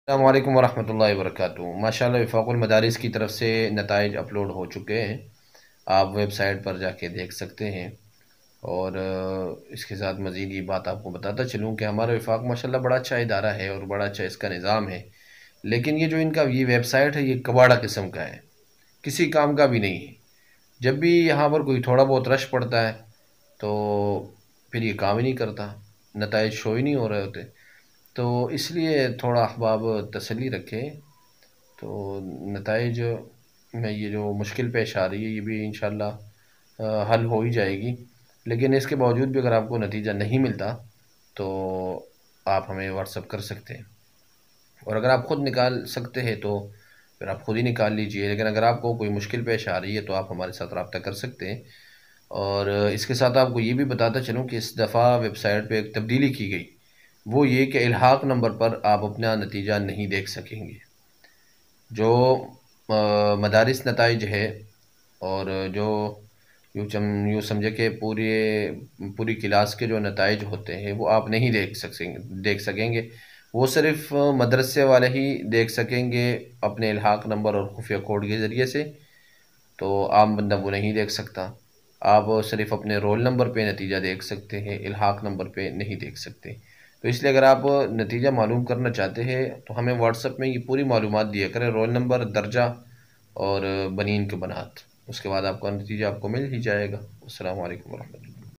السلام علیکم ورحمۃ اللہ وبرکاتہ۔ ماشاءاللہ وفاق المدارس کی طرف سے نتائج اپلوڈ ہو چکے ہیں، آپ ویب سائٹ پر جا کے دیکھ سکتے ہیں۔ اور اس کے ساتھ مزید یہ بات آپ کو بتاتا چلوں کہ ہمارا وفاق ماشاءاللہ بڑا اچھا ادارہ ہے اور بڑا اچھا اس کا نظام ہے، لیکن یہ جو ان کا یہ ویب سائٹ ہے یہ کباڑہ قسم کا ہے، کسی کام کا بھی نہیں ہے۔ جب بھی یہاں پر کوئی تھوڑا بہت رش پڑتا ہے تو پھر یہ کام ہی نہیں کرتا، نتائج شو ہی نہیں ہو رہے ہوتے۔ تو اس لیے تھوڑا احباب تسلی رکھیں، تو نتائج میں یہ جو مشکل پیش آ رہی ہے یہ بھی انشاءاللہ حل ہو ہی جائے گی، لیکن اس کے باوجود بھی اگر آپ کو نتیجہ نہیں ملتا تو آپ ہمیں واٹس اپ کر سکتے ہیں، اور اگر آپ خود نکال سکتے ہیں تو پھر آپ خود ہی نکال لیجئے، لیکن اگر آپ کو کوئی مشکل پیش آ رہی ہے تو آپ ہمارے ساتھ رابطہ کر سکتے ہیں۔ اور اس کے ساتھ آپ کو یہ بھی بتاتا چلوں کہ اس دفعہ ویب سائٹ پہ ایک تبدیلی کی گئی، وہ یہ کہ الحاق نمبر پر آپ اپنا نتیجہ نہیں دیکھ سکیں گے۔ جو مدارس نتائج ہے اور جو یوں سمجھے کہ پوری کلاس کے جو نتائج ہوتے ہیں وہ آپ نہیں دیکھ سکیں گے، وہ صرف مدرسے والے ہی دیکھ سکیں گے اپنے الحاق نمبر اور خفیہ کوڈ کے ذریعے سے، تو عام بندہ وہ نہیں دیکھ سکتا۔ آپ صرف اپنے رول نمبر پہ نتیجہ دیکھ سکتے ہیں، الحاق نمبر پہ نہیں دیکھ سکتے۔ تو اس لیے اگر آپ نتیجہ معلوم کرنا چاہتے ہیں تو ہمیں واٹس ایپ میں یہ پوری معلومات دیا کریں، رول نمبر، درجہ اور بنین کے بنات، اس کے بعد آپ کا نتیجہ آپ کو مل ہی جائے گا۔ السلام علیکم ورحمۃ اللہ۔